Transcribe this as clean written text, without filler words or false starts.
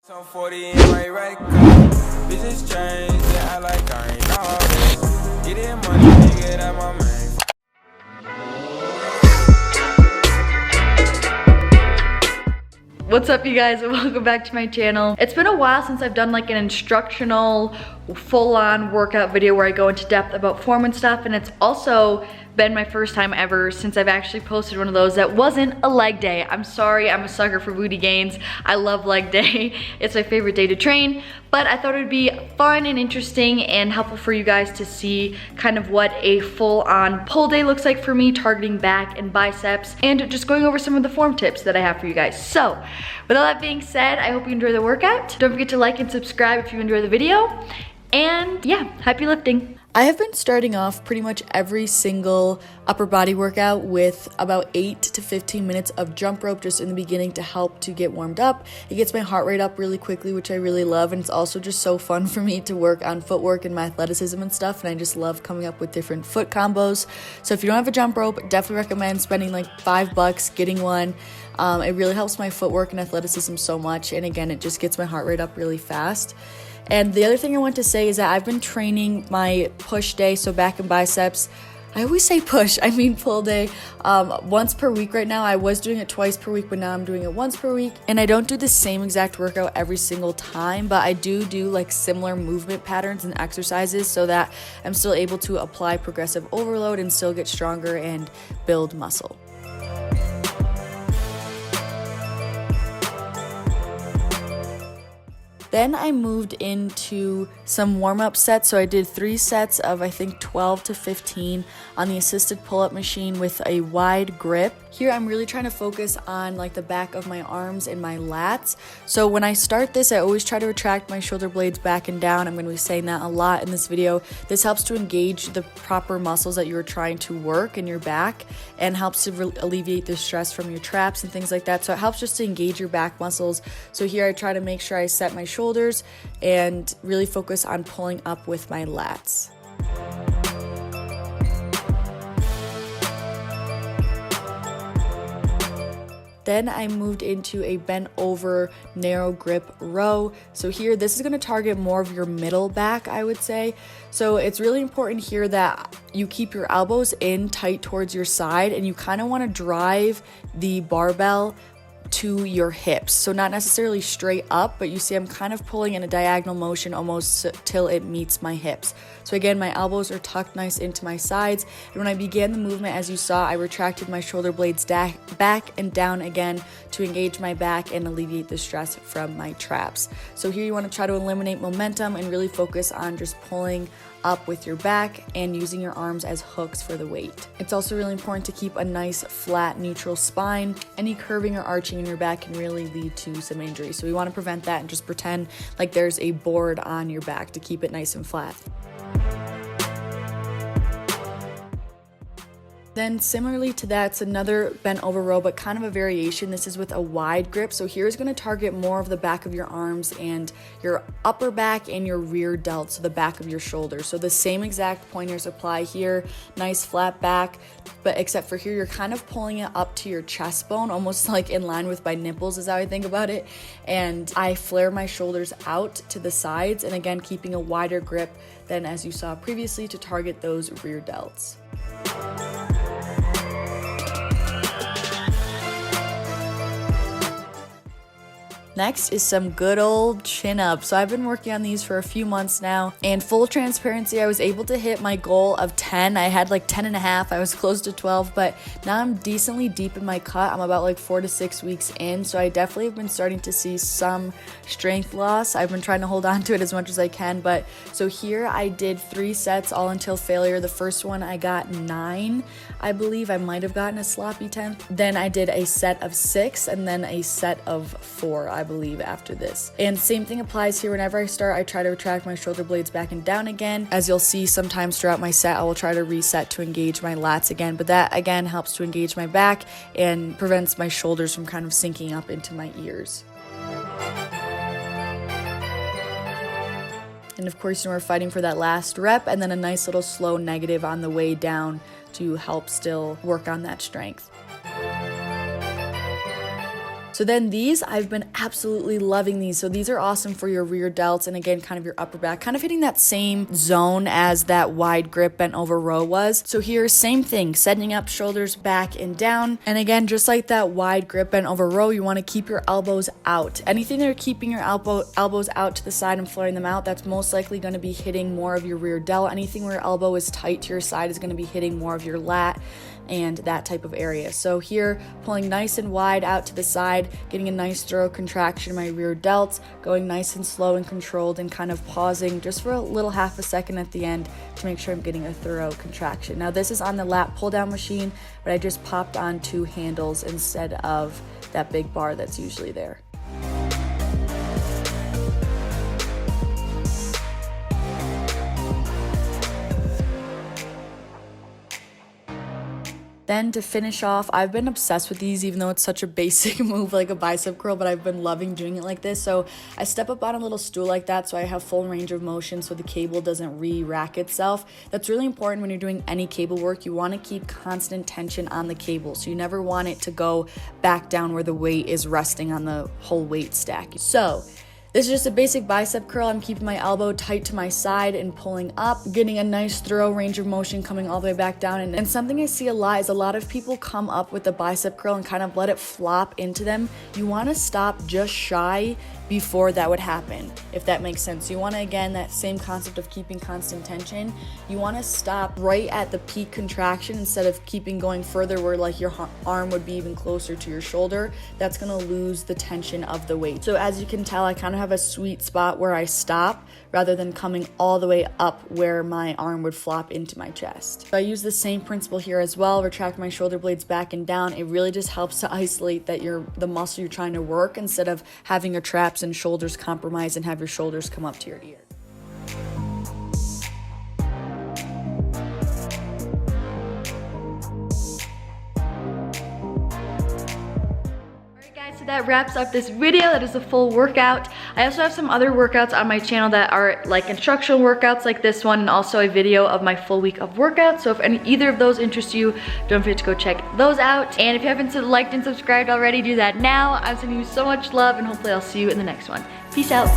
Some 40 in my right car. Bitches change, yeah, I like I ain't all this. Get it money, nigga, that my man. What's up, you guys, and welcome back to my channel. It's been a while since I've done like an instructional full-on workout video where I go into depth about form and stuff, and it's also been my first time ever since I've actually posted one of those that wasn't a leg day. I'm sorry, I'm a sucker for booty gains. I love leg day. It's my favorite day to train, but I thought it would be fun and interesting and helpful for you guys to see kind of what a full-on pull day looks like for me, targeting back and biceps, and just going over some of the form tips that I have for you guys. So, with all that being said, I hope you enjoy the workout. Don't forget to like and subscribe if you enjoy the video. And yeah, happy lifting. I have been starting off pretty much every single upper body workout with about 8 to 15 minutes of jump rope just in the beginning to help to get warmed up. It gets my heart rate up really quickly, which I really love, and it's also just so fun for me to work on footwork and my athleticism and stuff, and I just love coming up with different foot combos. So if you don't have a jump rope, definitely recommend spending like $5, getting one. It really helps my footwork and athleticism so much, and again, it just gets my heart rate up really fast. And the other thing I want to say is that I've been training my push day, so back and biceps. I always say push, I mean pull day, once per week right now. I was doing it twice per week, but now I'm doing it once per week. And I don't do the same exact workout every single time, but I do like similar movement patterns and exercises so that I'm still able to apply progressive overload and still get stronger and build muscle. Then I moved into some warm-up sets. So I did 3 sets of I think 12 to 15 on the assisted pull-up machine with a wide grip. Here I'm really trying to focus on like the back of my arms and my lats. So when I start this, I always try to retract my shoulder blades back and down. I'm going to be saying that a lot in this video. This helps to engage the proper muscles that you are trying to work in your back and helps to alleviate the stress from your traps and things like that. So it helps just to engage your back muscles. So here I try to make sure I set my shoulders and really focus on pulling up with my lats. Then I moved into a bent over narrow grip row. So here, this is going to target more of your middle back, I would say. So it's really important here that you keep your elbows in tight towards your side, and you kind of want to drive the barbell to your hips. So not necessarily straight up, but you see I'm kind of pulling in a diagonal motion almost till it meets my hips. So again, my elbows are tucked nice into my sides. And when I began the movement, as you saw, I retracted my shoulder blades back and down again to engage my back and alleviate the stress from my traps. So here you want to try to eliminate momentum and really focus on just pulling up with your back and using your arms as hooks for the weight. It's also really important to keep a nice flat neutral spine. Any curving or arching in your back can really lead to some injury. So we want to prevent that and just pretend like there's a board on your back to keep it nice and flat. Then similarly to that, it's another bent over row, but kind of a variation. This is with a wide grip. So here's going to target more of the back of your arms and your upper back and your rear delt, so the back of your shoulders. So the same exact pointers apply here. Nice flat back, but except for here, you're kind of pulling it up to your chest bone, almost like in line with my nipples is how I think about it. And I flare my shoulders out to the sides, and again, keeping a wider grip than as you saw previously to target those rear delts. Next is some good old chin-ups. So I've been working on these for a few months now, and full transparency, I was able to hit my goal of 10. I had like 10 and a half. I was close to 12, but now I'm decently deep in my cut. I'm about like 4 to 6 weeks in, so I definitely have been starting to see some strength loss. I've been trying to hold on to it as much as I can, but so here I did 3 sets all until failure. The first one I got 9, I believe. I might have gotten a sloppy 10th. Then I did a set of 6 and then a set of 4, I believe, after this. And same thing applies here. Whenever I start, I try to retract my shoulder blades back and down again. As you'll see, sometimes throughout my set, I will try to reset to engage my lats again, but that again helps to engage my back and prevents my shoulders from kind of sinking up into my ears. And of course, we're fighting for that last rep, and then a nice little slow negative on the way down to help still work on that strength. So then these, I've been absolutely loving these. So these are awesome for your rear delts and again, kind of your upper back, kind of hitting that same zone as that wide grip bent over row was. So here, same thing, setting up shoulders back and down. And again, just like that wide grip bent over row, you want to keep your elbows out. Anything that are keeping your elbows out to the side and flaring them out, that's most likely going to be hitting more of your rear delt. Anything where your elbow is tight to your side is going to be hitting more of your lat and that type of area. So here, pulling nice and wide out to the side, getting a nice thorough contraction in my rear delts, going nice and slow and controlled, and kind of pausing just for a little half a second at the end to make sure I'm getting a thorough contraction. Now this is on the lat pull down machine, but I just popped on 2 handles instead of that big bar that's usually there. Then to finish off, I've been obsessed with these, even though it's such a basic move like a bicep curl, but I've been loving doing it like this. So I step up on a little stool like that so I have full range of motion so the cable doesn't re-rack itself. That's really important when you're doing any cable work. You want to keep constant tension on the cable. So you never want it to go back down where the weight is resting on the whole weight stack. So this is just a basic bicep curl. I'm keeping my elbow tight to my side and pulling up, getting a nice thorough range of motion coming all the way back down. And something I see a lot is a lot of people come up with the bicep curl and kind of let it flop into them. You want to stop just shy before that would happen, if that makes sense. You want to, again, that same concept of keeping constant tension. You want to stop right at the peak contraction instead of keeping going further where like your arm would be even closer to your shoulder. That's going to lose the tension of the weight. So as you can tell, I kind of have a sweet spot where I stop rather than coming all the way up where my arm would flop into my chest. So I use the same principle here as well, retract my shoulder blades back and down. It really just helps to isolate that the muscle you're trying to work instead of having your traps and shoulders compromise and have your shoulders come up to your ear. So that wraps up this video. That is a full workout. I also have some other workouts on my channel that are like instructional workouts like this one, and also a video of my full week of workouts. So if either of those interest you, don't forget to go check those out. And if you haven't liked and subscribed already, do that now. I'm sending you so much love, and hopefully I'll see you in the next one. Peace out.